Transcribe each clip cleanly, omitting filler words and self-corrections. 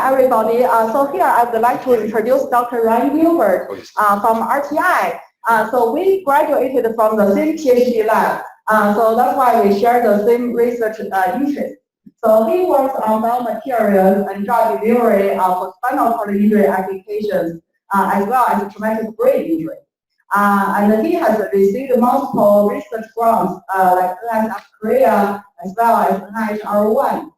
Hi, everybody. So here I would like to introduce Dr. Ryan Gilbert from RTI. So we graduated from the same Ph.D. lab. So that's why we share the same research interest. So he works on biomaterials and drug delivery for spinal cord injury applications, as well as traumatic brain injury. And he has received multiple research grants like NSF CAREER as well as NIH R1.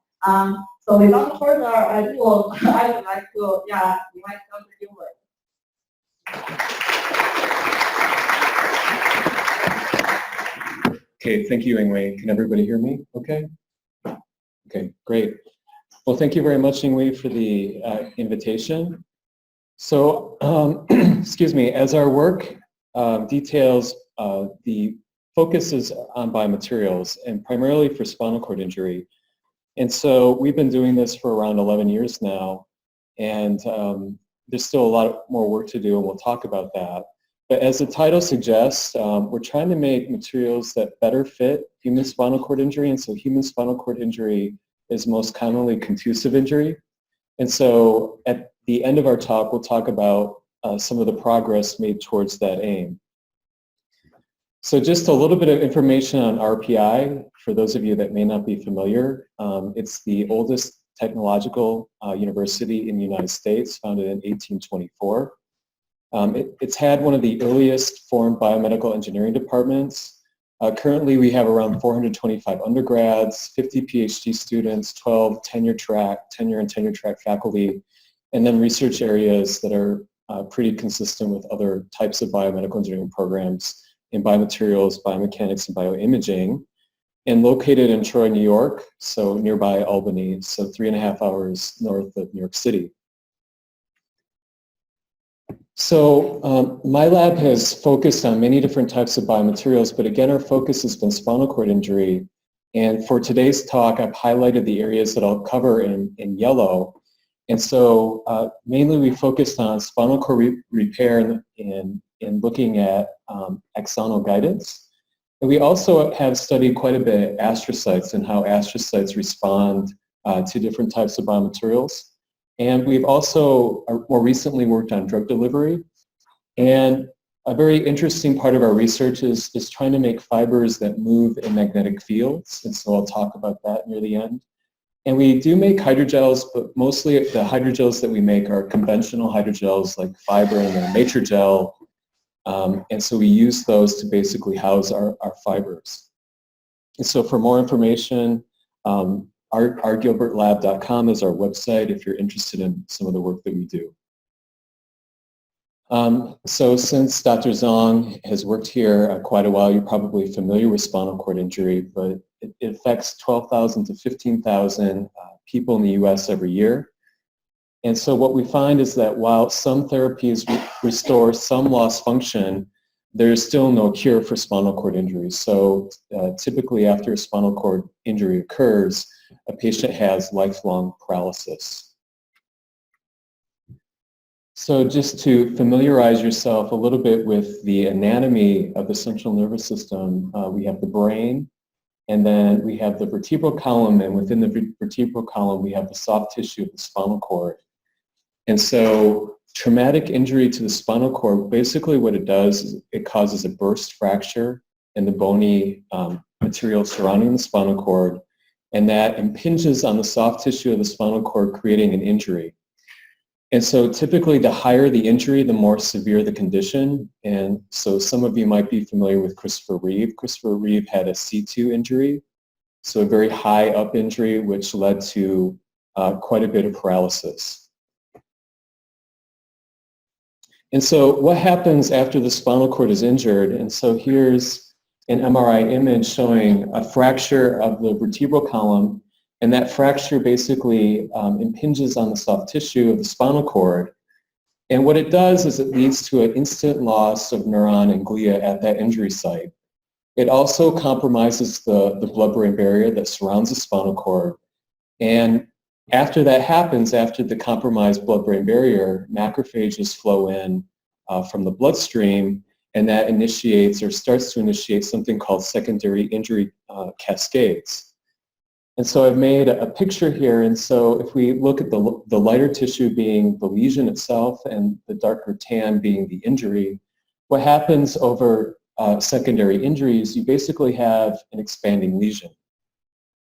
So without further ado, I would like to invite Dr. Gilbert. Okay, thank you, Ingwei. Can everybody hear me? Okay. Okay, great. Well, thank you very much, Ingwei, for the invitation. So, excuse me, as our work details, the focus is on biomaterials and primarily for spinal cord injury. And so we've been doing this for around 11 years now, and there's still a lot more work to do, and we'll talk about that. But as the title suggests, we're trying to make materials that better fit human spinal cord injury, and so human spinal cord injury is most commonly contusive injury. And so at the end of our talk, we'll talk about some of the progress made towards that aim. So just a little bit of information on RPI, for those of you that may not be familiar. It's the oldest technological university in the United States, founded in 1824. It's had one of the earliest formed biomedical engineering departments. Currently, we have around 425 undergrads, 50 PhD students, 12 tenure and tenure track faculty, and then research areas that are pretty consistent with other types of biomedical engineering programs in biomaterials, biomechanics, and bioimaging, and located in Troy, New York, so nearby Albany, so 3.5 hours north of New York City. So my lab has focused on many different types of biomaterials, but again, our focus has been spinal cord injury. And for today's talk, I've highlighted the areas that I'll cover in yellow. And so mainly we focused on spinal cord repair in looking at axonal guidance. And we also have studied quite a bit astrocytes and how astrocytes respond to different types of biomaterials. And we've also more recently worked on drug delivery. And a very interesting part of our research is trying to make fibers that move in magnetic fields. And so I'll talk about that near the end. And we do make hydrogels, but mostly the hydrogels that we make are conventional hydrogels like fibrin and matrigel. And so we use those to basically house our fibers. And so for more information, gilbertlab.com is our website if you're interested in some of the work that we do. So since Dr. Zhang has worked here quite a while, you're probably familiar with spinal cord injury, but it affects 12,000 to 15,000 people in the US every year. And so what we find is that while some therapies restore some lost function, there is still no cure for spinal cord injury. So typically after a spinal cord injury occurs, a patient has lifelong paralysis. So just to familiarize yourself a little bit with the anatomy of the central nervous system, we have the brain, and then we have the vertebral column, and within the vertebral column we have the soft tissue of the spinal cord. And so traumatic injury to the spinal cord, basically what it does is it causes a burst fracture in the bony material surrounding the spinal cord, and that impinges on the soft tissue of the spinal cord, creating an injury. And so typically the higher the injury, the more severe the condition. And so some of you might be familiar with Christopher Reeve. Christopher Reeve had a C2 injury, so a very high up injury, which led to quite a bit of paralysis. And so what happens after the spinal cord is injured? And so here's an MRI image showing a fracture of the vertebral column, and that fracture basically impinges on the soft tissue of the spinal cord. And what it does is it leads to an instant loss of neuron and glia at that injury site. It also compromises the blood-brain barrier that surrounds the spinal cord. And after that happens, after the compromised blood-brain barrier, macrophages flow in from the bloodstream, and that initiates or starts to initiate something called secondary injury cascades. And so I've made a picture here, and so if we look at the lighter tissue being the lesion itself and the darker tan being the injury, what happens over secondary injuries, you basically have an expanding lesion.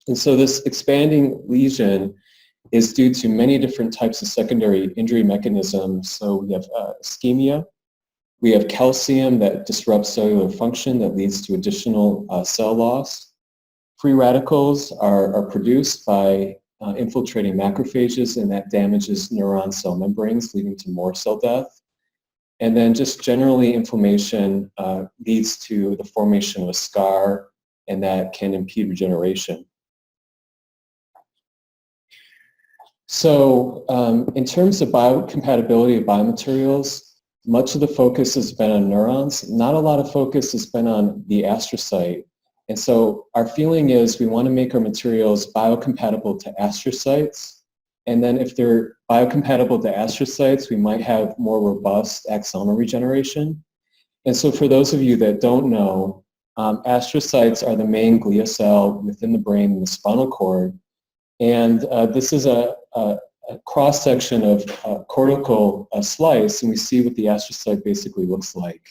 And so this expanding lesion is due to many different types of secondary injury mechanisms. So we have ischemia, we have calcium that disrupts cellular function that leads to additional cell loss. Free radicals are produced by infiltrating macrophages, and that damages neuron cell membranes, leading to more cell death. And then just generally inflammation leads to the formation of a scar, and that can impede regeneration. So in terms of biocompatibility of biomaterials, much of the focus has been on neurons. Not a lot of focus has been on the astrocyte. And so our feeling is we want to make our materials biocompatible to astrocytes. And then if they're biocompatible to astrocytes, we might have more robust axonal regeneration. And so for those of you that don't know, astrocytes are the main glial cell within the brain and the spinal cord. And this is a cross-section of cortical slice, and we see what the astrocyte basically looks like.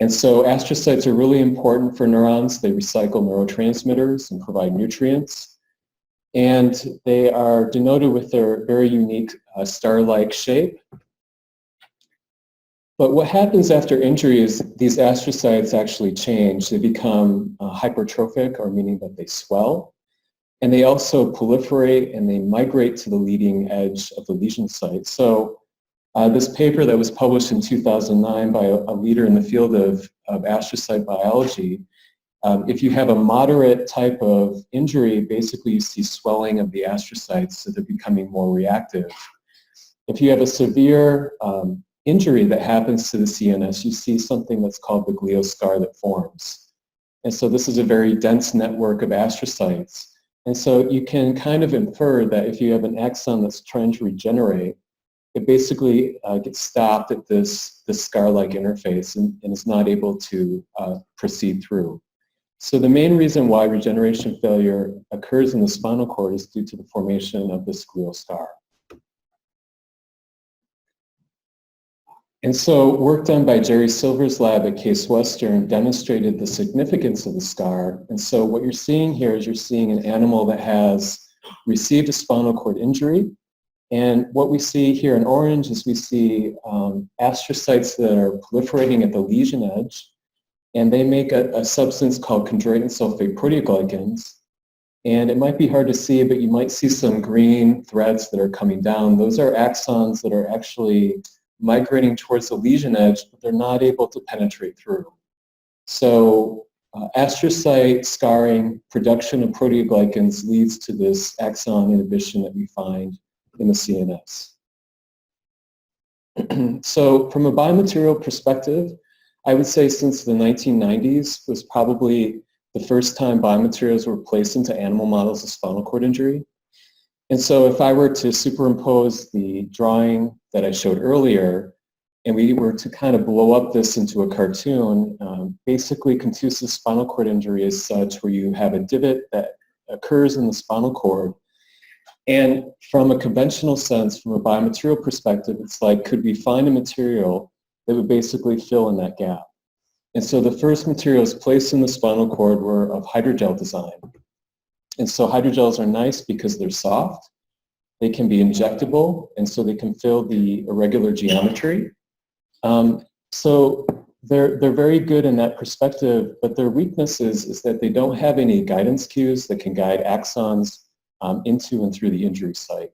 And so astrocytes are really important for neurons. They recycle neurotransmitters and provide nutrients. And they are denoted with their very unique star-like shape. But what happens after injury is these astrocytes actually change. They become hypertrophic, or meaning that they swell. And they also proliferate and they migrate to the leading edge of the lesion site. So this paper that was published in 2009 by a leader in the field of astrocyte biology, if you have a moderate type of injury, basically you see swelling of the astrocytes, so they're becoming more reactive. If you have a severe injury that happens to the CNS, you see something that's called the glial scar that forms. And so this is a very dense network of astrocytes. And so you can kind of infer that if you have an axon that's trying to regenerate, it basically gets stopped at this scar-like interface and is not able to proceed through. So the main reason why regeneration failure occurs in the spinal cord is due to the formation of this glial scar. And so work done by Jerry Silver's lab at Case Western demonstrated the significance of the scar. And so what you're seeing here is you're seeing an animal that has received a spinal cord injury. And what we see here in orange is we see astrocytes that are proliferating at the lesion edge. And they make a substance called chondroitin sulfate proteoglycans. And it might be hard to see, but you might see some green threads that are coming down. Those are axons that are actually migrating towards the lesion edge, but they're not able to penetrate through. So astrocyte scarring, production of proteoglycans leads to this axon inhibition that we find in the CNS. So from a biomaterial perspective, I would say since the 1990s was probably the first time biomaterials were placed into animal models of spinal cord injury. And so if I were to superimpose the drawing that I showed earlier, and we were to kind of blow up this into a cartoon, basically contusive spinal cord injury is such where you have a divot that occurs in the spinal cord. And from a conventional sense, from a biomaterial perspective, it's like, could we find a material that would basically fill in that gap? And so the first materials placed in the spinal cord were of hydrogel design. And so hydrogels are nice because they're soft, they can be injectable, and so they can fill the irregular geometry. So they're very good in that perspective, but their weakness is that they don't have any guidance cues that can guide axons into and through the injury site.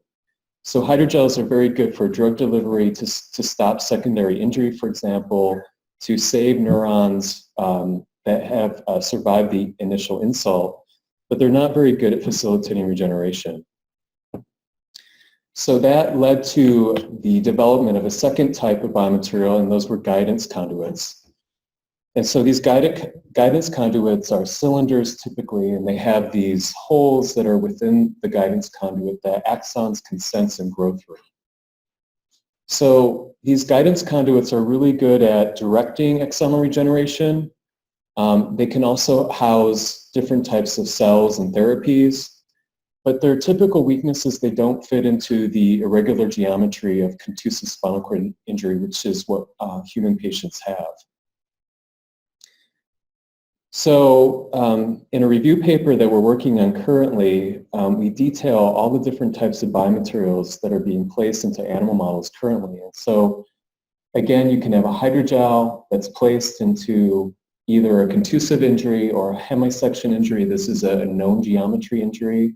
So hydrogels are very good for drug delivery to stop secondary injury, for example, to save neurons that have survived the initial insult, but they're not very good at facilitating regeneration. So that led to the development of a second type of biomaterial, and those were guidance conduits. And so these guidance conduits are cylinders typically, and they have these holes that are within the guidance conduit that axons can sense and grow through. So these guidance conduits are really good at directing axonal regeneration. They can also house different types of cells and therapies. but their typical weaknesses, they don't fit into the irregular geometry of contusive spinal cord injury, which is what human patients have. So in a review paper that we're working on currently, we detail all the different types of biomaterials that are being placed into animal models currently. And so again, you can have a hydrogel that's placed into either a contusive injury or a hemisection injury. This is a known geometry injury.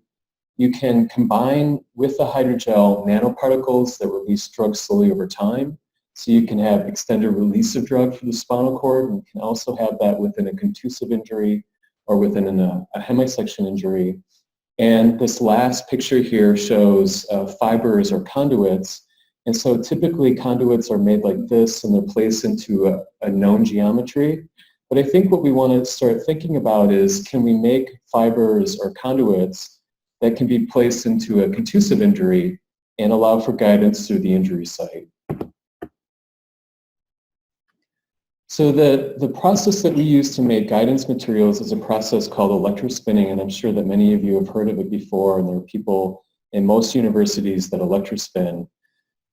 You can combine with the hydrogel nanoparticles that release drugs slowly over time. So you can have extended release of drug for the spinal cord, and you can also have that within a contusive injury or within a hemisection injury. And this last picture here shows fibers or conduits. And so typically conduits are made like this and they're placed into a known geometry. But I think what we want to start thinking about is, can we make fibers or conduits that can be placed into a contusive injury and allow for guidance through the injury site? So the process that we use to make guidance materials is a process called electrospinning, and I'm sure that many of you have heard of it before, and there are people in most universities that electrospin.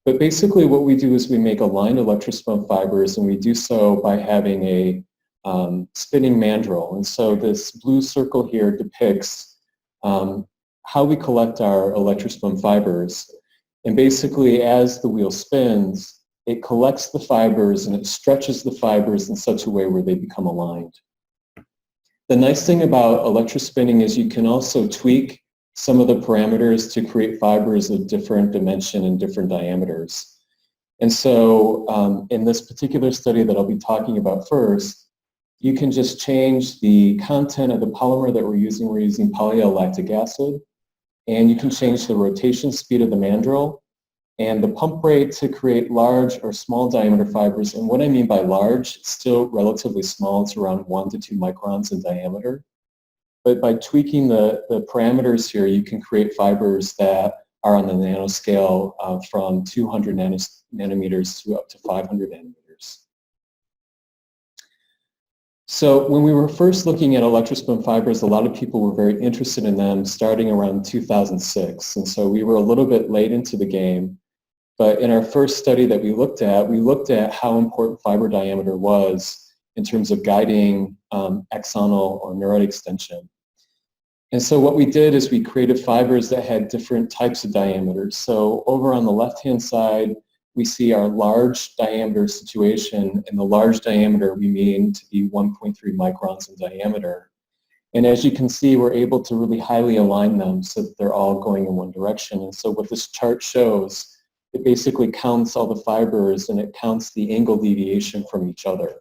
But basically what we do is we make aligned electrospun fibers, and we do so by having a spinning mandrel. And so this blue circle here depicts how we collect our electrospun fibers. And basically as the wheel spins, it collects the fibers and it stretches the fibers in such a way where they become aligned. The nice thing about electrospinning is you can also tweak some of the parameters to create fibers of different dimension and different diameters. And so in this particular study that I'll be talking about first, you can just change the content of the polymer that we're using. We're using polyallactic acid, and you can change the rotation speed of the mandrel and the pump rate to create large or small diameter fibers. And what I mean by large, still relatively small, it's around 1 to 2 microns in diameter. But by tweaking the parameters here, you can create fibers that are on the nanoscale from 200 nanometers to up to 500 nanometers. So when we were first looking at electrospun fibers, a lot of people were very interested in them starting around 2006. And so we were a little bit late into the game. But in our first study that we looked at how important fiber diameter was in terms of guiding axonal or neuron extension. And so what we did is we created fibers that had different types of diameters. So over on the left-hand side, we see our large diameter situation, and the large diameter we mean to be 1.3 microns in diameter. And as you can see, we're able to really highly align them so that they're all going in one direction. And so what this chart shows, it basically counts all the fibers and it counts the angle deviation from each other.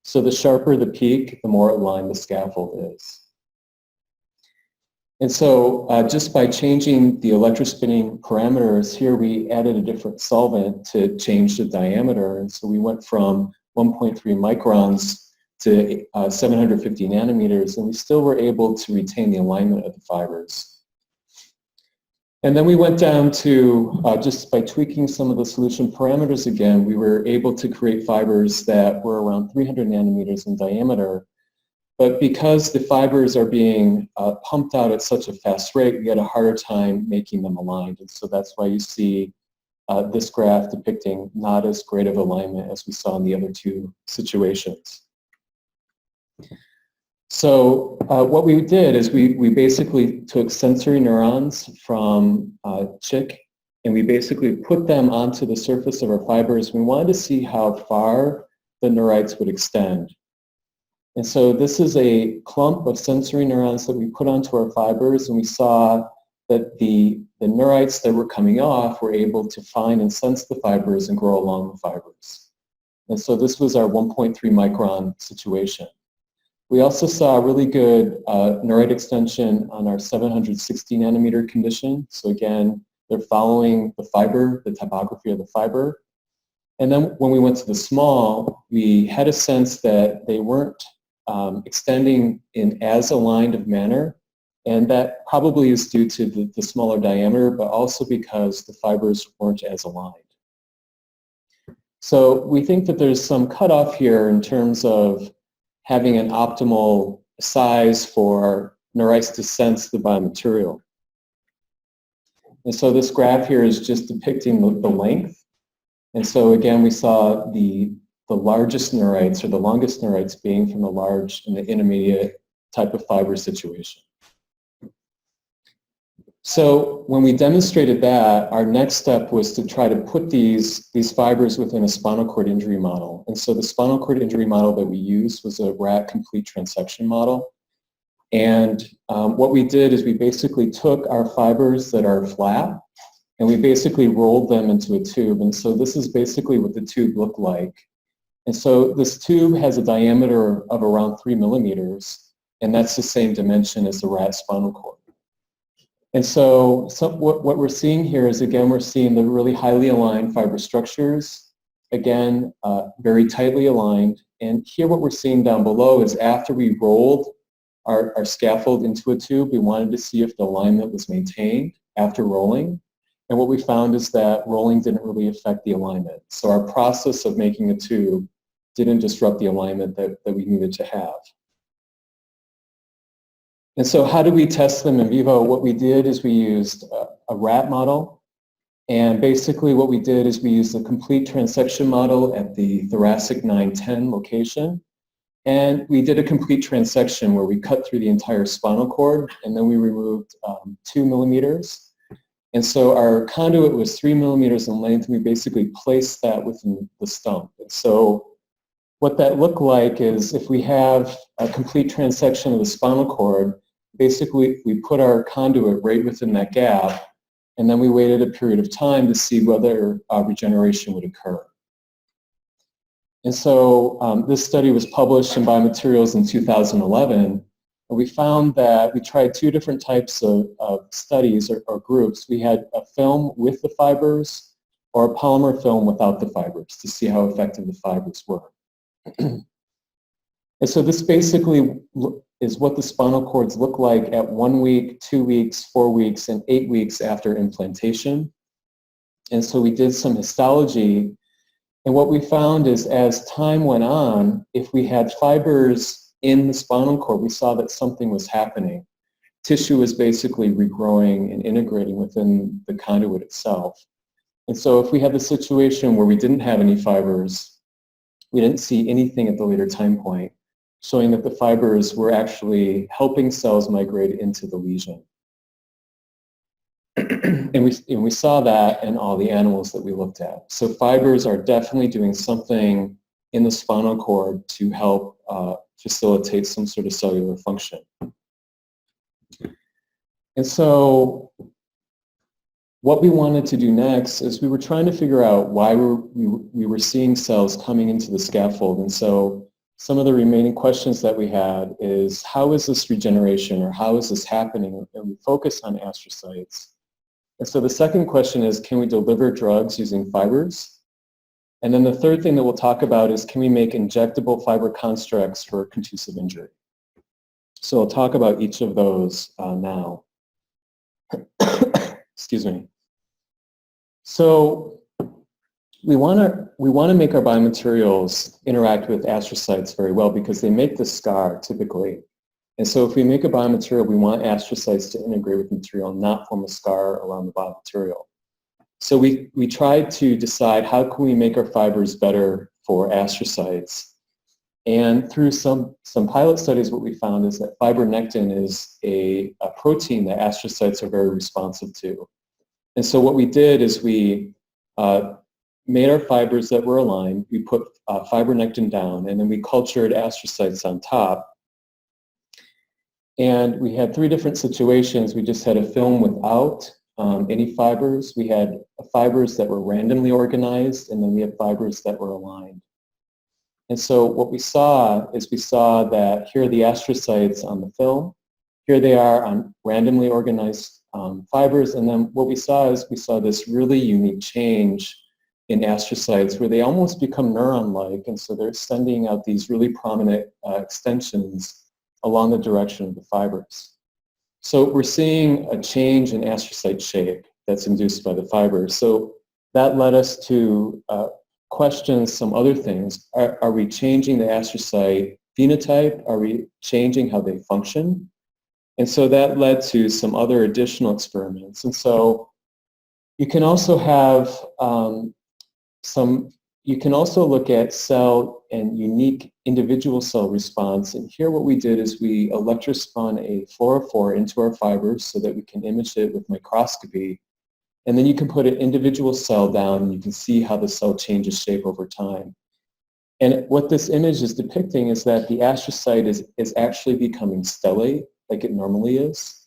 So the sharper the peak, the more aligned the scaffold is. And so just by changing the electrospinning parameters, here we added a different solvent to change the diameter. And so we went from 1.3 microns to 750 nanometers, and we still were able to retain the alignment of the fibers. And then we went down to, just by tweaking some of the solution parameters again, we were able to create fibers that were around 300 nanometers in diameter. But because the fibers are being pumped out at such a fast rate, we had a harder time making them aligned. And so that's why you see this graph depicting not as great of alignment as we saw in the other two situations. So what we did is we basically took sensory neurons from chick, and we basically put them onto the surface of our fibers. We wanted to see how far the neurites would extend. And so this is a clump of sensory neurons that we put onto our fibers, and we saw that the neurites that were coming off were able to find and sense the fibers and grow along the fibers. And so this was our 1.3 micron situation. We also saw really good neurite extension on our 760 nanometer condition. So again, they're following the fiber, the topography of the fiber. And then when we went to the small, we had a sense that they weren't extending in as aligned of manner. And that probably is due to the smaller diameter, but also because the fibers weren't as aligned. So we think that there's some cutoff here in terms of having an optimal size for neurites to sense the biomaterial. And so this graph here is just depicting the length. And so again, we saw the largest neurites, or the longest neurites, being from the large and the intermediate type of fiber situation. So when we demonstrated that, our next step was to try to put these fibers within a spinal cord injury model. And so the spinal cord injury model that we used was a rat complete transection model. And what we did is we basically took our fibers that are flat and we basically rolled them into a tube. And so this is basically what the tube looked like. And so this tube has a diameter of around 3 millimeters, and that's the same dimension as the rat spinal cord. And so what we're seeing here is, again, we're seeing the really highly aligned fiber structures, again, very tightly aligned. And here what we're seeing down below is after we rolled our scaffold into a tube, we wanted to see if the alignment was maintained after rolling. And what we found is that rolling didn't really affect the alignment. So our process of making a tube didn't disrupt the alignment that we needed to have. And so how do we test them in vivo? What we did is we used a rat model. And basically what we did is we used a complete transection model at the thoracic 9-10 location. And we did a complete transection where we cut through the entire spinal cord, and then we removed 2 millimeters. And so our conduit was 3 millimeters in length, and we basically placed that within the stump. And so what that looked like is, if we have a complete transection of the spinal cord, basically we put our conduit right within that gap, and then we waited a period of time to see whether regeneration would occur. And so this study was published in Biomaterials in 2011, and we found that we tried 2 different types of studies or groups. We had a film with the fibers or a polymer film without the fibers to see how effective the fibers were. And so this basically is what the spinal cords look like at 1 week, 2 weeks, 4 weeks, and 8 weeks after implantation. And so we did some histology, and what we found is, as time went on, if we had fibers in the spinal cord, we saw that something was happening. Tissue was basically regrowing and integrating within the conduit itself. And so if we had the situation where we didn't have any fibers, we didn't see anything at the later time point, showing that the fibers were actually helping cells migrate into the lesion. And we saw that in all the animals that we looked at. So fibers are definitely doing something in the spinal cord to help facilitate some sort of cellular function. And so what we wanted to do next is we were trying to figure out why we were seeing cells coming into the scaffold. And so some of the remaining questions that we had is, how is this regeneration, or how is this happening? And we focus on astrocytes. And so the second question is, can we deliver drugs using fibers? And then the third thing that we'll talk about is, can we make injectable fiber constructs for contusive injury? So I'll talk about each of those now. Excuse me. So we want to make our biomaterials interact with astrocytes very well, because they make the scar typically. And so if we make a biomaterial, we want astrocytes to integrate with the material, not form a scar around the biomaterial. So we tried to decide, how can we make our fibers better for astrocytes? And through some pilot studies, what we found is that fibronectin is a protein that astrocytes are very responsive to. And so what we did is we made our fibers that were aligned, we put fibronectin down, and then we cultured astrocytes on top. And we had 3 different situations. We just had a film without any fibers. We had fibers that were randomly organized, and then we had fibers that were aligned. And so what we saw is, we saw that here are the astrocytes on the film. Here they are on randomly organized fibers. And then what we saw is, we saw this really unique change in astrocytes where they almost become neuron-like. And so they're sending out these really prominent extensions along the direction of the fibers. So we're seeing a change in astrocyte shape that's induced by the fibers. So that led us to question some other things. Are we changing the astrocyte phenotype? Are we changing how they function? And so that led to some other additional experiments. And so You can also have you can also look at cell and unique individual cell response. And here what we did is we electrospun a fluorophore into our fibers so that we can image it with microscopy. And then you can put an individual cell down and you can see how the cell changes shape over time. And what this image is depicting is that the astrocyte is actually becoming stellate, like it normally is,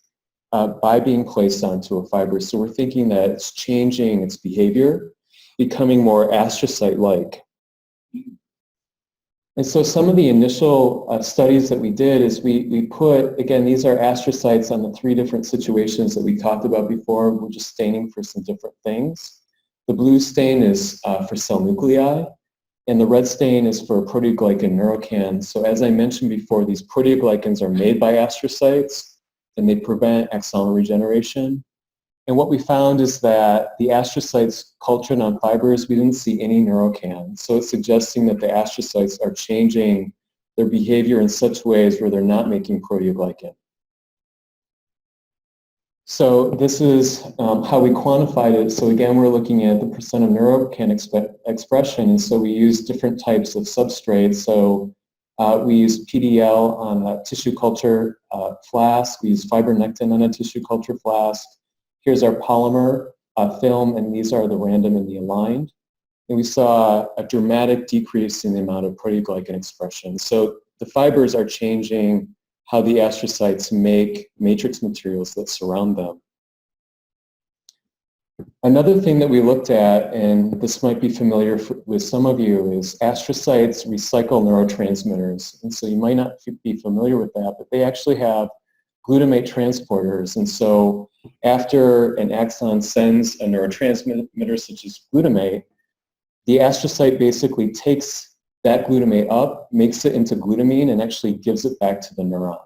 by being placed onto a fiber. So we're thinking that it's changing its behavior, becoming more astrocyte-like. And so some of the initial studies that we did is we put, again, these are astrocytes on the 3 different situations that we talked about before. We're just staining for some different things. The blue stain is for cell nuclei, and the red stain is for proteoglycan neurocans. So as I mentioned before, these proteoglycans are made by astrocytes, and they prevent axonal regeneration. And what we found is that the astrocytes cultured on fibers, we didn't see any neurocans. So it's suggesting that the astrocytes are changing their behavior in such ways where they're not making proteoglycan. So this is how we quantified it. So again, we're looking at the percent of neurocan expression. And so we use different types of substrates. So we use PDL on a tissue culture flask. We use fibronectin on a tissue culture flask. Here's our polymer film, and these are the random and the aligned. And we saw a dramatic decrease in the amount of proteoglycan expression. So the fibers are changing how the astrocytes make matrix materials that surround them. Another thing that we looked at, and this might be familiar with some of you, is astrocytes recycle neurotransmitters. And so you might not be familiar with that, but they actually have glutamate transporters. And so after an axon sends a neurotransmitter such as glutamate, the astrocyte basically takes that glutamate up, makes it into glutamine, and actually gives it back to the neuron.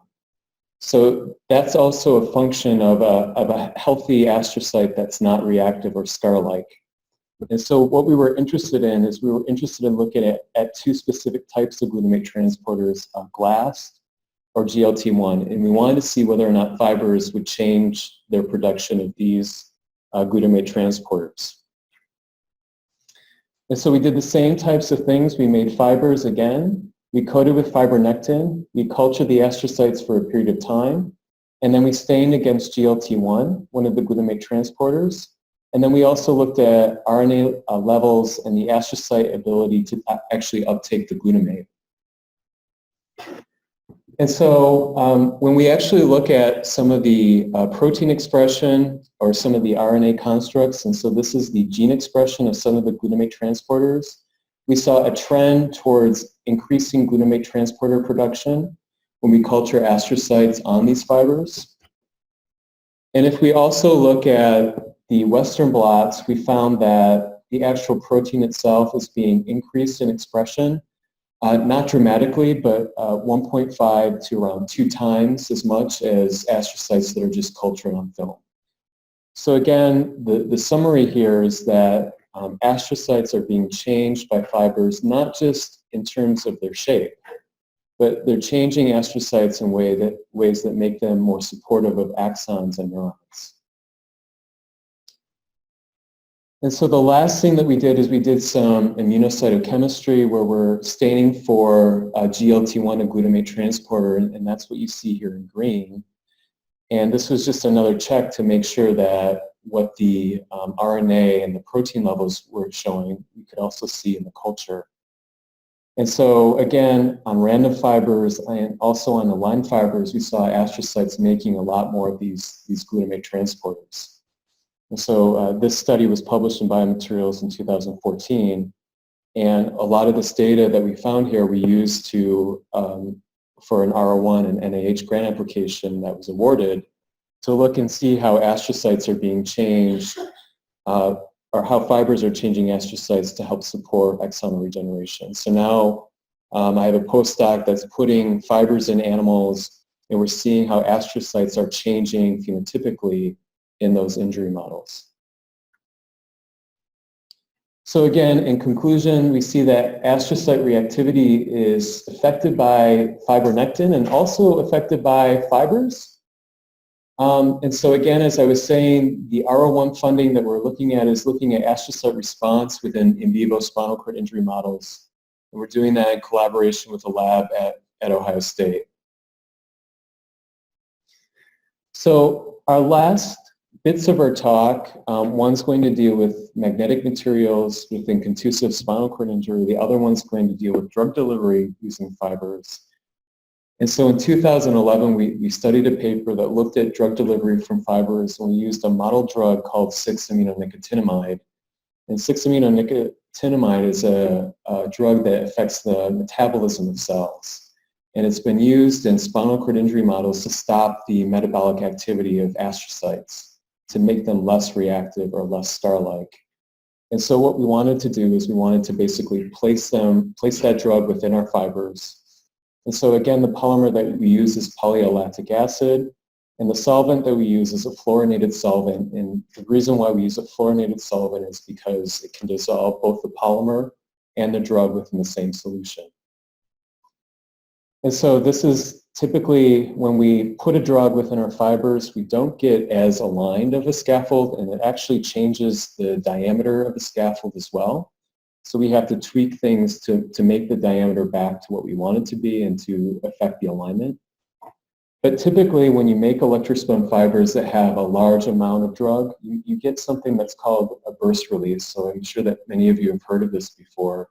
So that's also a function of a healthy astrocyte that's not reactive or scar-like. And so what we were interested in is we were interested in looking at 2 specific types of glutamate transporters, GLAST or GLT1, and we wanted to see whether or not fibers would change their production of these glutamate transporters. And so we did the same types of things. We made fibers again. We coated with fibronectin. We cultured the astrocytes for a period of time. And then we stained against GLT1, one of the glutamate transporters. And then we also looked at RNA levels and the astrocyte ability to actually uptake the glutamate. And so when we actually look at some of the protein expression or some of the RNA constructs, and so this is the gene expression of some of the glutamate transporters, we saw a trend towards increasing glutamate transporter production when we culture astrocytes on these fibers. And if we also look at the Western blots, we found that the actual protein itself is being increased in expression. Not dramatically, but 1.5 to around 2 times as much as astrocytes that are just cultured on film. So again, the summary here is that astrocytes are being changed by fibers, not just in terms of their shape, but they're changing astrocytes in ways that make them more supportive of axons and neurons. And so the last thing that we did is we did some immunocytochemistry where we're staining for GLT1 and glutamate transporter, and that's what you see here in green. And this was just another check to make sure that what the RNA and the protein levels were showing, we could also see in the culture. And so again, on random fibers and also on the line fibers, we saw astrocytes making a lot more of these glutamate transporters. And so this study was published in Biomaterials in 2014, and a lot of this data that we found here we used to for an R01 and NIH grant application that was awarded to look and see how astrocytes are being changed or how fibers are changing astrocytes to help support axonal regeneration. So now I have a postdoc that's putting fibers in animals, and we're seeing how astrocytes are changing phenotypically in those injury models. So again, in conclusion, we see that astrocyte reactivity is affected by fibronectin and also affected by fibers. And so again, as I was saying, the R01 funding that we're looking at is looking at astrocyte response within in vivo spinal cord injury models. And we're doing that in collaboration with a lab at Ohio State. So our last bits of our talk, one's going to deal with magnetic materials within contusive spinal cord injury. The other one's going to deal with drug delivery using fibers. And so in 2011, we studied a paper that looked at drug delivery from fibers, and we used a model drug called 6-aminonicotinamide. And 6-aminonicotinamide is a drug that affects the metabolism of cells. And it's been used in spinal cord injury models to stop the metabolic activity of astrocytes, to make them less reactive or less star-like. And so what we wanted to do is we wanted to basically place that drug within our fibers. And so again, the polymer that we use is polylactic acid, and the solvent that we use is a fluorinated solvent. And the reason why we use a fluorinated solvent is because it can dissolve both the polymer and the drug within the same solution. And so this is typically when we put a drug within our fibers, we don't get as aligned of a scaffold, and it actually changes the diameter of the scaffold as well. So we have to tweak things to make the diameter back to what we want it to be and to affect the alignment. But typically when you make Electrospun fibers that have a large amount of drug, you get something that's called a burst release. So I'm sure that many of you have heard of this before,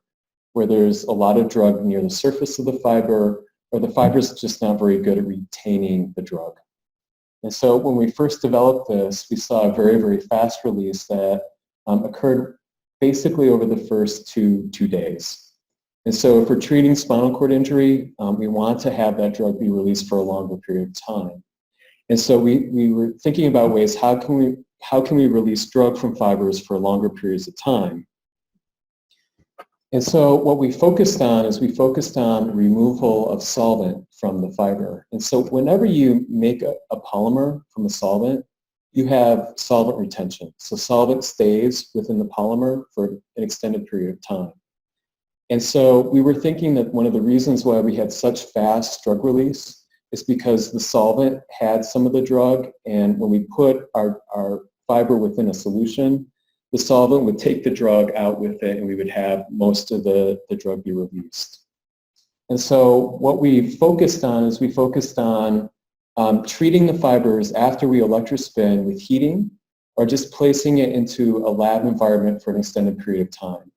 where there's a lot of drug near the surface of the fiber, or the fiber's just not very good at retaining the drug. And so when we first developed this, we saw a very, very fast release that occurred basically over the first two days. And so if we're treating spinal cord injury, we want to have that drug be released for a longer period of time. And so we were thinking about ways, how can we release drug from fibers for longer periods of time? And so what we focused on is we focused on removal of solvent from the fiber. And so whenever you make a polymer from a solvent, you have solvent retention. So solvent stays within the polymer for an extended period of time. And so we were thinking that one of the reasons why we had such fast drug release is because the solvent had some of the drug, and when we put our fiber within a solution, the solvent would take the drug out with it, and we would have most of the drug be released. And so what we focused on is we focused on treating the fibers after we electrospin with heating, or just placing it into a lab environment for an extended period of time.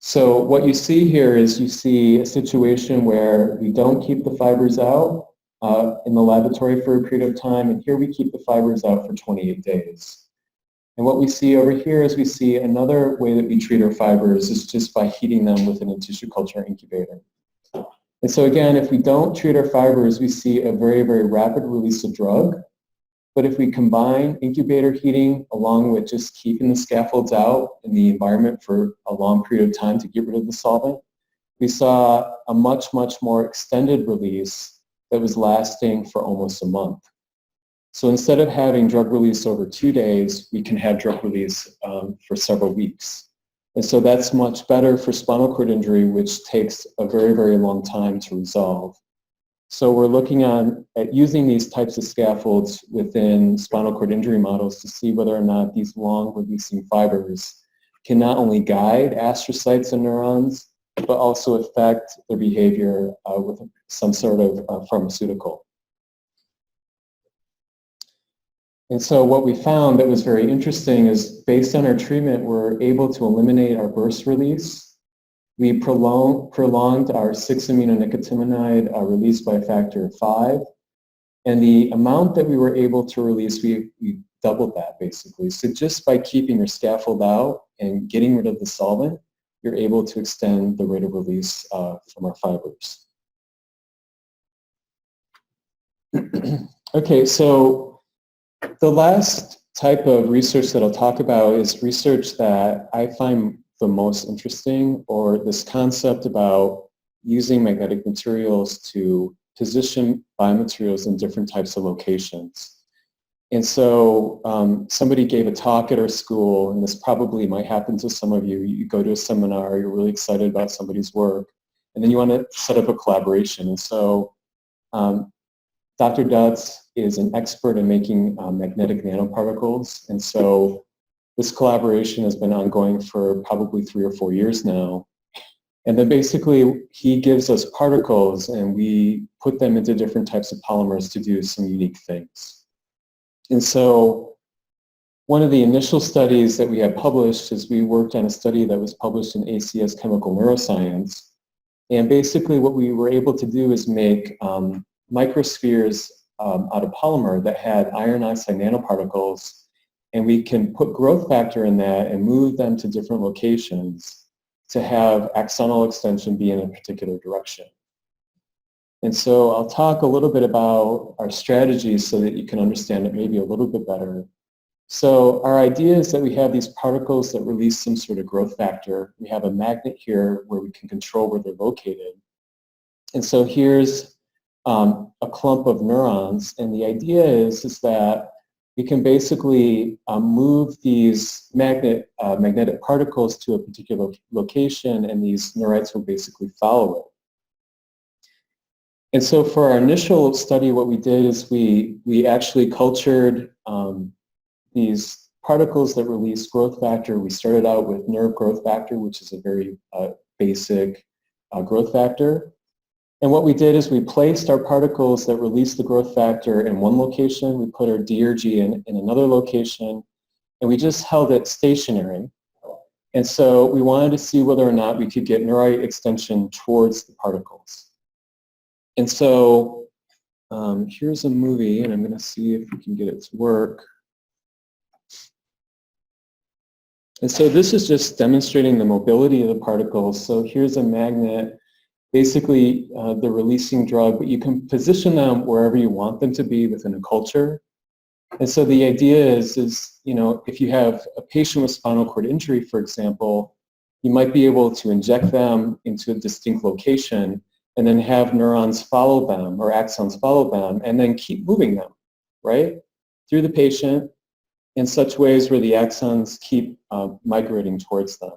So what you see here is you see a situation where we don't keep the fibers out in the laboratory for a period of time, and here we keep the fibers out for 28 days. And what we see over here is we see another way that we treat our fibers is just by heating them within a tissue culture incubator. And so again, if we don't treat our fibers, we see a very, very rapid release of drug. But if we combine incubator heating along with just keeping the scaffolds out in the environment for a long period of time to get rid of the solvent, we saw a much, much more extended release that was lasting for almost a month. So instead of having drug release over 2 days, we can have drug release for several weeks. And so that's much better for spinal cord injury, which takes a very, very long time to resolve. So we're looking at using these types of scaffolds within spinal cord injury models to see whether or not these long-releasing fibers can not only guide astrocytes and neurons, but also affect their behavior with some sort of pharmaceutical. And so what we found that was very interesting is based on our treatment, we're able to eliminate our burst release. We prolonged our 6-aminonicotinamide release by a factor of 5. And the amount that we were able to release, we doubled that basically. So just by keeping your scaffold out and getting rid of the solvent, you're able to extend the rate of release from our fibers. Okay, so the last type of research that I'll talk about is research that I find the most interesting, or this concept about using magnetic materials to position biomaterials in different types of locations. And so somebody gave a talk at our school, and this probably might happen to some of you. You go to a seminar, you're really excited about somebody's work, and then you want to set up a collaboration. And so Dr. Dutz is an expert in making magnetic nanoparticles, and so this collaboration has been ongoing for probably 3 or 4 years now. And then basically he gives us particles and we put them into different types of polymers to do some unique things. And so one of the initial studies that we had published is we worked on a study that was published in ACS Chemical Neuroscience. And basically what we were able to do is make microspheres out of polymer that had iron oxide nanoparticles, and we can put growth factor in that and move them to different locations to have axonal extension be in a particular direction. And so I'll talk a little bit about our strategies so that you can understand it maybe a little bit better. So our idea is that we have these particles that release some sort of growth factor. We have a magnet here where we can control where they're located. And so here's a clump of neurons, and the idea is that we can basically move these magnetic particles to a particular location, and these neurites will basically follow it. And so for our initial study, what we did is we actually cultured these particles that release growth factor. We started out with nerve growth factor, which is a very basic growth factor. And what we did is we placed our particles that release the growth factor in one location, we put our D or G in another location, and we just held it stationary. And so we wanted to see whether or not we could get neurite extension towards the particles. And so here's a movie, and I'm going to see if we can get it to work. And so this is just demonstrating the mobility of the particles. So here's a magnet. Basically, they're releasing drug, but you can position them wherever you want them to be within a culture. And so the idea is, you know, if you have a patient with spinal cord injury, for example, you might be able to inject them into a distinct location and then have neurons follow them or axons follow them and then keep moving them, right, through the patient in such ways where the axons keep migrating towards them.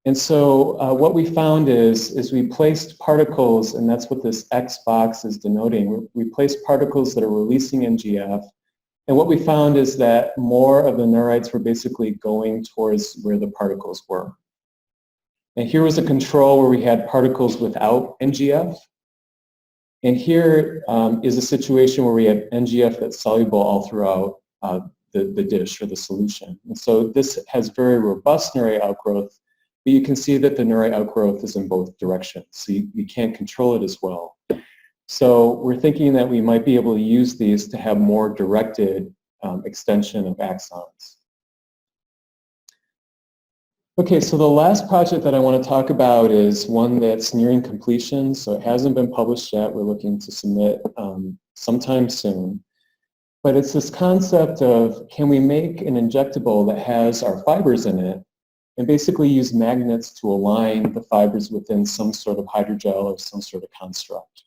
And so what we found is we placed particles, and that's what this X box is denoting. We placed particles that are releasing NGF, and what we found is that more of the neurites were basically going towards where the particles were. And here was a control where we had particles without NGF. And here is a situation where we had NGF that's soluble all throughout the dish or the solution. And so this has very robust neurite outgrowth, but you can see that the neurite outgrowth is in both directions, so you can't control it as well. So we're thinking that we might be able to use these to have more directed extension of axons. Okay, so the last project that I want to talk about is one that's nearing completion, so it hasn't been published yet. We're looking to submit sometime soon. But it's this concept of, can we make an injectable that has our fibers in it and basically use magnets to align the fibers within some sort of hydrogel or some sort of construct.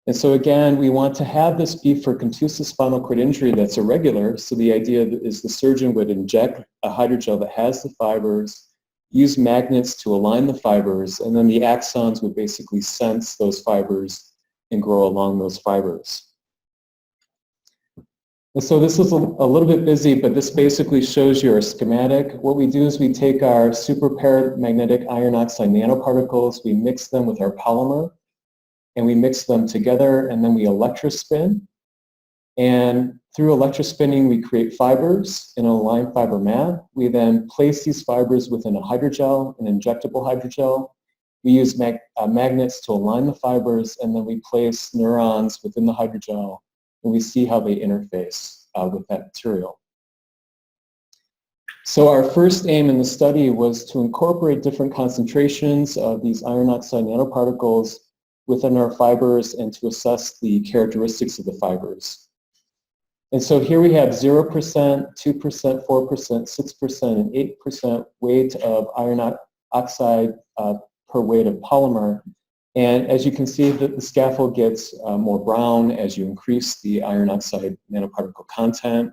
And so again, we want to have this be for contusive spinal cord injury that's irregular. So the idea is the surgeon would inject a hydrogel that has the fibers, use magnets to align the fibers, and then the axons would basically sense those fibers and grow along those fibers. And so this is a little bit busy, but this basically shows you our schematic. What we do is we take our superparamagnetic iron oxide nanoparticles, we mix them with our polymer, and we mix them together, and then we electrospin. And through electrospinning, we create fibers in a line fiber mat. We then place these fibers within a hydrogel, an injectable hydrogel. We use magnets to align the fibers, and then we place neurons within the hydrogel, and we see how they interface with that material. So our first aim in the study was to incorporate different concentrations of these iron oxide nanoparticles within our fibers and to assess the characteristics of the fibers. And so here we have 0%, 2%, 4%, 6%, and 8% weight of iron oxide per weight of polymer. And as you can see, the scaffold gets more brown as you increase the iron oxide nanoparticle content.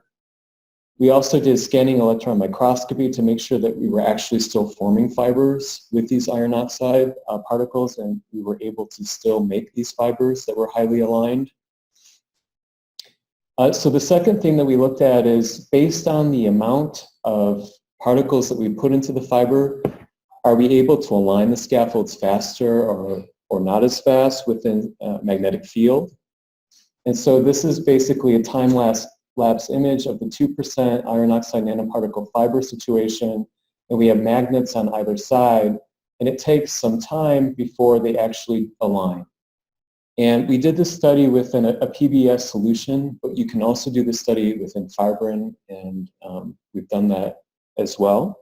We also did scanning electron microscopy to make sure that we were actually still forming fibers with these iron oxide particles, and we were able to still make these fibers that were highly aligned. So the second thing that we looked at is, based on the amount of particles that we put into the fiber, are we able to align the scaffolds faster or not as fast within a magnetic field? And so this is basically a time-lapse image of the 2% iron oxide nanoparticle fiber situation, and we have magnets on either side, and it takes some time before they actually align. And we did this study within a PBS solution, but you can also do this study within fibrin, and we've done that as well.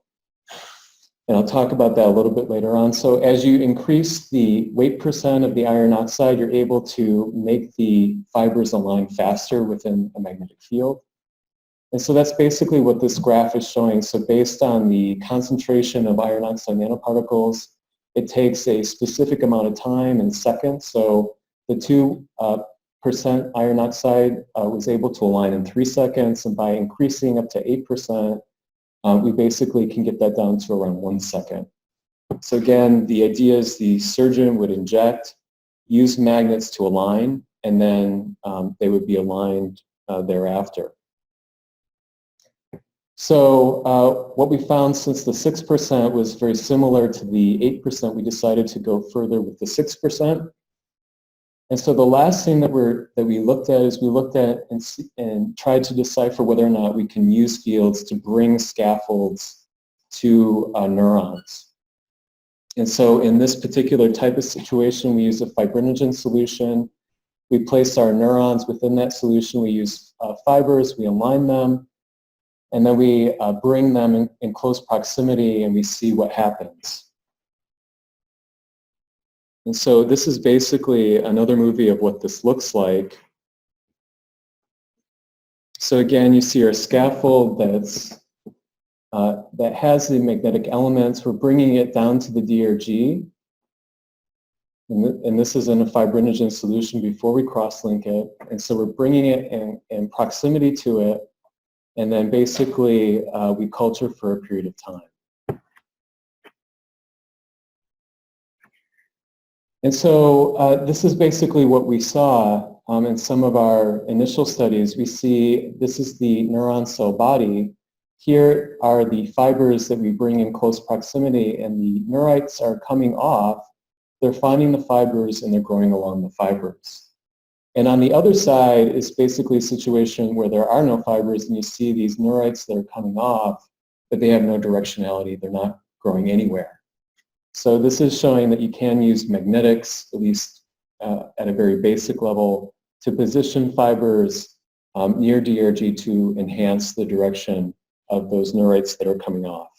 And I'll talk about that a little bit later on. So as you increase the weight percent of the iron oxide, you're able to make the fibers align faster within a magnetic field. And so that's basically what this graph is showing. So based on the concentration of iron oxide nanoparticles, it takes a specific amount of time in seconds. So the 2% iron oxide was able to align in 3 seconds, and by increasing up to 8%, we basically can get that down to around 1 second. So again, the idea is the surgeon would inject, use magnets to align, and then they would be aligned thereafter. So what we found, since the 6% was very similar to the 8%, we decided to go further with the 6%. And so the last thing that we looked at is we looked at and tried to decipher whether or not we can use fields to bring scaffolds to neurons. And so in this particular type of situation, we use a fibrinogen solution. We place our neurons within that solution. We use fibers, we align them, and then we bring them in close proximity, and we see what happens. And so this is basically another movie of what this looks like. So again, you see our scaffold that has the magnetic elements. We're bringing it down to the DRG. And this is in a fibrinogen solution before we cross-link it. And so we're bringing it in proximity to it, and then basically we culture for a period of time. And so this is basically what we saw in some of our initial studies. We see this is the neuron cell body. Here are the fibers that we bring in close proximity, and the neurites are coming off. They're finding the fibers and they're growing along the fibers. And on the other side is basically a situation where there are no fibers, and you see these neurites that are coming off, but they have no directionality. They're not growing anywhere. So this is showing that you can use magnetics, at least at a very basic level, to position fibers near DRG to enhance the direction of those neurites that are coming off.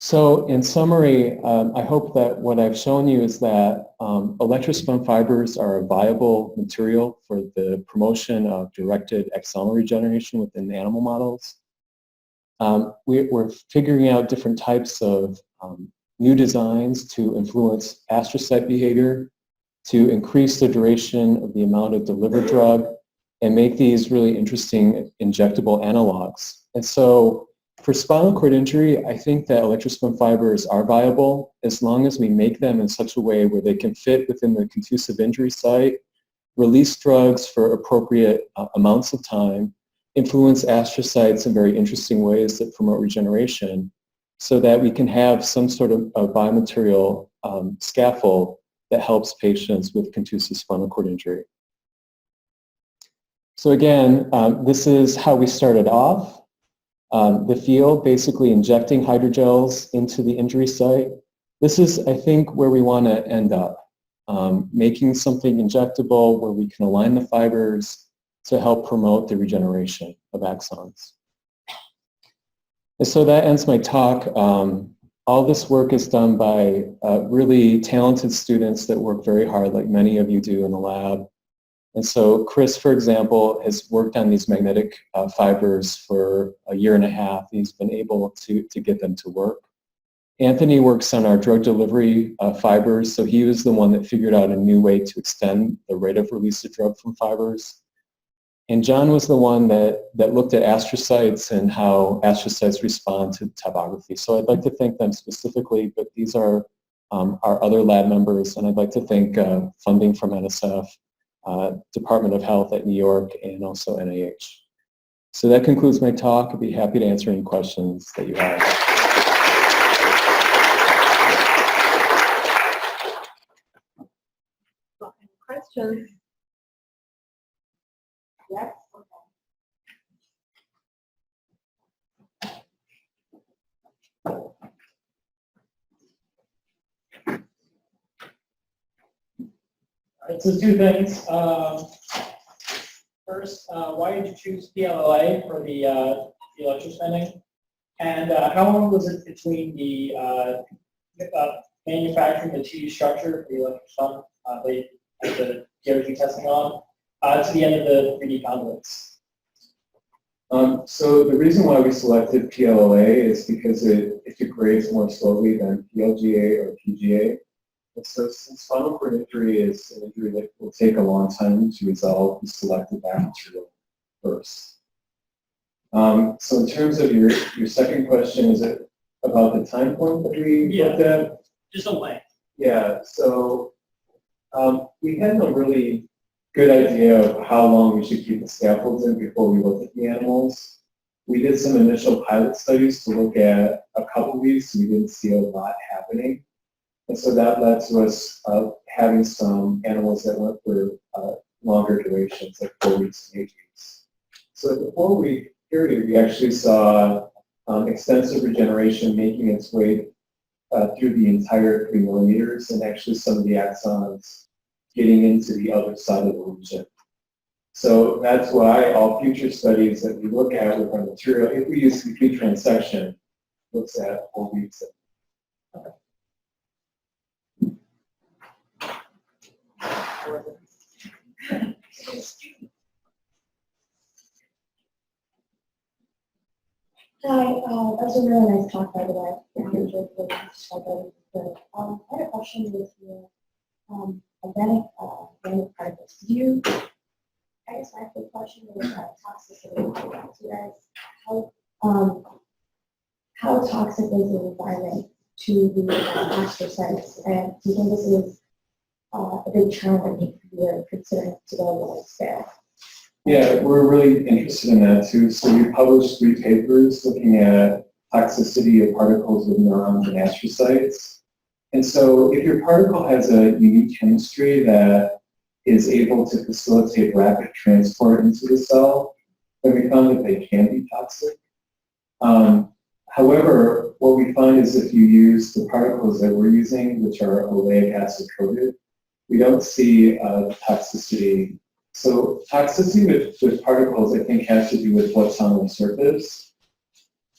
So in summary, I hope that what I've shown you is that electrospun fibers are a viable material for the promotion of directed axonal regeneration within animal models. We're figuring out different types of new designs to influence astrocyte behavior, to increase the duration of the amount of delivered drug, and make these really interesting injectable analogs. And so for spinal cord injury, I think that electrospun fibers are viable as long as we make them in such a way where they can fit within the contusive injury site, release drugs for appropriate amounts of time, influence astrocytes in very interesting ways that promote regeneration, so that we can have some sort of biomaterial scaffold that helps patients with contusive spinal cord injury. So again, this is how we started off. The field, basically injecting hydrogels into the injury site. This is, I think, where we want to end up, making something injectable where we can align the fibers to help promote the regeneration of axons. And so that ends my talk. All this work is done by really talented students that work very hard, like many of you do in the lab. And so Chris, for example, has worked on these magnetic fibers for a year and a half. He's been able to get them to work. Anthony works on our drug delivery fibers, so he was the one that figured out a new way to extend the rate of release of drug from fibers. And John was the one that looked at astrocytes and how astrocytes respond to topography. So I'd like to thank them specifically, but these are our other lab members, and I'd like to thank funding from NSF, Department of Health at New York, and also NIH. So that concludes my talk. I'd be happy to answer any questions that you have. Questions? Yes. All right, so two things. First, why did you choose PLLA for the electrospinning? And how long was it between the manufacturing the 2D structure for the electrospun the DRG testing on to the end of the 3D conduits? So the reason why we selected PLLA is because it degrades more slowly than PLGA or PGA. And so since spinal cord injury is an injury that will take a long time to resolve, we selected that material first. So in terms of your second question, is it about the time point that we looked at? Just a length. Yeah, so we had a really good idea of how long we should keep the scaffolds in before we looked at the animals. We did some initial pilot studies to look at a couple weeks, and we didn't see a lot happening. And so that led to us having some animals that went for longer durations, like 4 weeks and 8 weeks. So at the 4-week period, we actually saw extensive regeneration making its way through the entire 3 millimeters, and actually some of the axons getting into the other side of the lesion. So that's why all future studies that we look at with our material, if we use complete transection, looks at 4 weeks. Hi, that was a really nice talk, by the way. I had a question with your organic particles. I guess my quick question is toxicity. So guys, how toxic is the environment to the astrocytes? And do you think this is a big challenge you're considering to go on scale? Yeah, we're really interested in that too. So we published 3 papers looking at toxicity of particles with neurons and astrocytes. And so if your particle has a unique chemistry that is able to facilitate rapid transport into the cell, then we found that they can be toxic. However, what we find is if you use the particles that we're using, which are oleic acid coated, we don't see toxicity. So toxicity with particles, I think, has to do with what's on the surface.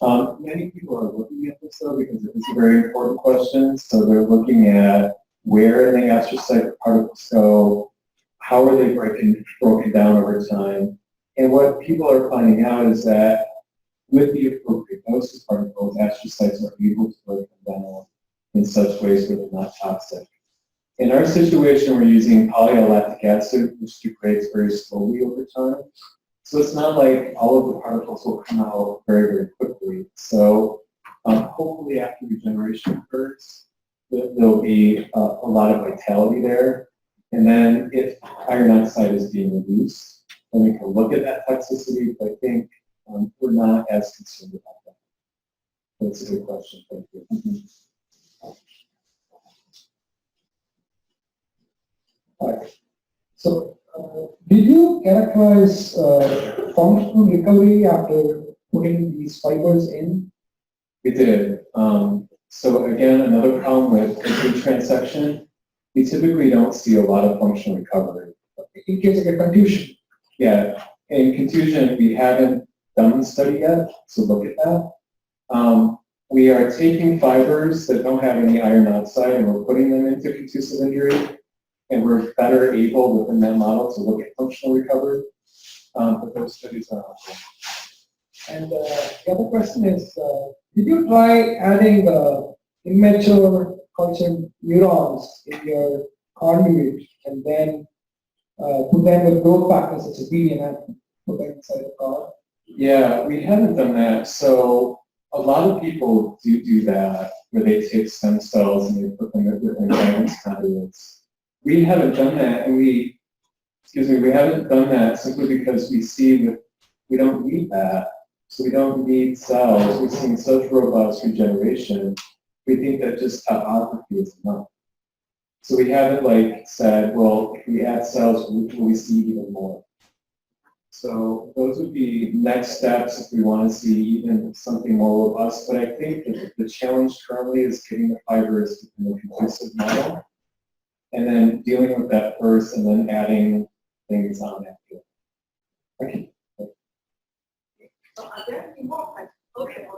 Many people are looking at this, though, because it's a very important question. So they're looking at where in the astrocyte particles go, how are they broken down over time. And what people are finding out is that with the appropriate dose of particles, astrocytes are able to break them down in such ways where they're not toxic. In our situation, we're using polylactic acid, which degrades very slowly over time. So it's not like all of the particles will come out very, very quickly. So hopefully after regeneration occurs, there'll be a lot of vitality there. And then if iron oxide is being reduced, then we can look at that toxicity, but I think we're not as concerned about that. That's a good question. Thank you. Right. So, did you characterize functional recovery after putting these fibers in? We did. So again, another problem with complete transection, we typically don't see a lot of functional recovery. In case of a contusion. Yeah, in contusion, we haven't done the study yet, so look at that. We are taking fibers that don't have any iron oxide and we're putting them into contusive injury, and we're better able within that model to look at functional recovery, but those studies are ongoing. And the other question is, did you try adding immature cultured neurons in your conduit and then put them with growth factors such as B and F? put them inside the car? Yeah, we haven't done that. So a lot of people do that, where they take stem cells and they put them within Gran's conduits. We haven't done that, and we haven't done that simply because we see that we don't need that. So we don't need cells. We've seen such robust regeneration. We think that just topography is enough. So we haven't said, well, if we add cells, will we see even more? So those would be next steps if we want to see even something more robust. But I think that the challenge currently is getting the fibers in the contusive model, and then dealing with that first, and then adding things on that field. Okay. So are there any more questions? Okay.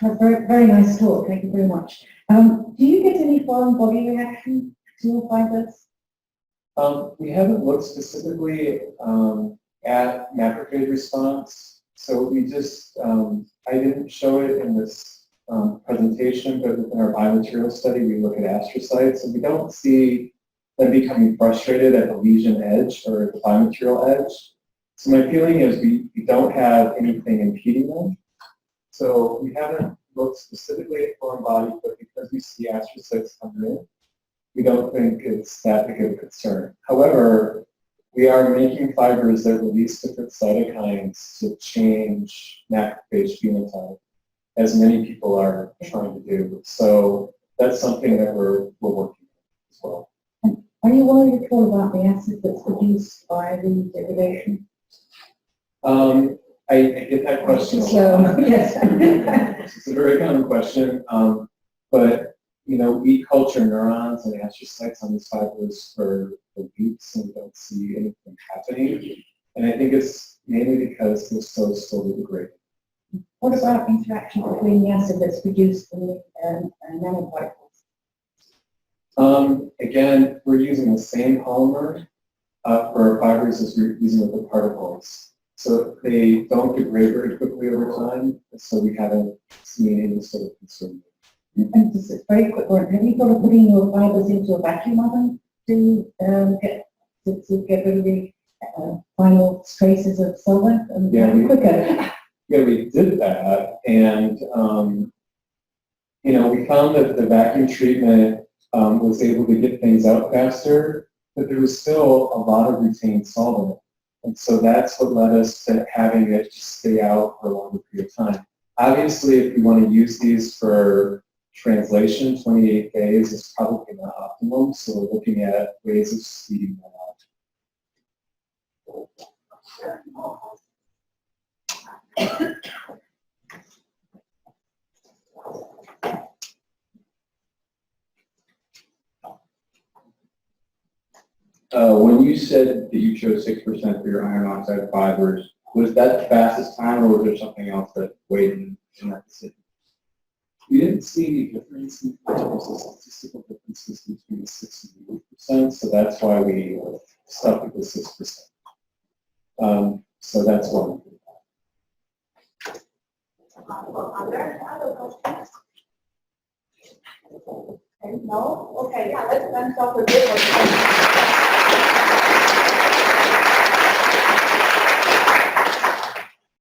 Very, very nice talk. Thank you very much. Do you get any foreign body reaction to your fibers? We haven't looked specifically at macrophage response, so we just, I didn't show it in this presentation, but within our biomaterial study, we look at astrocytes, and we don't see them becoming frustrated at the lesion edge or at the biomaterial edge. So my feeling is we don't have anything impeding them. So we haven't looked specifically at foreign body, but because we see astrocytes coming in, we don't think it's that big of a concern. However, we are making fibers that release different cytokines to change macrophage phenotype, as many people are trying to do. So that's something that we're working on as well. Are you worried at all about the acid that's produced by the degradation? I get that question a lot. Yes. It's a very common question, but we culture neurons and astrocytes on these fibers for weeks, and we don't see anything happening. And I think it's mainly because they're so slowly degrading. What about interaction between the acid that's produced and the nanoparticles? Again, we're using the same polymer for our fibers as we're using with the particles. So they don't degrade very quickly over time, so we haven't seen any sort of concern. And just a very quick one, have you thought of putting your fibers into a vacuum oven to get rid of the final traces of solvent and quicker? Yeah, we did that, and we found that the vacuum treatment was able to get things out faster, but there was still a lot of retained solvent. And so that's what led us to having it just stay out for a longer period of time. Obviously, if you want to use these for translation, 28 days is probably not optimum, so we're looking at ways of speeding that up. When you said that you chose 6% for your iron oxide fibers, was that the fastest time, or was there something else that weighed in that decision? We didn't see any difference in terms of statistical differences between the 6 and 8%, so that's why we stuck with the 6%. So that's why we did that. Are there other questions? Okay, no? Okay, yeah, let's Dr. Gilbert.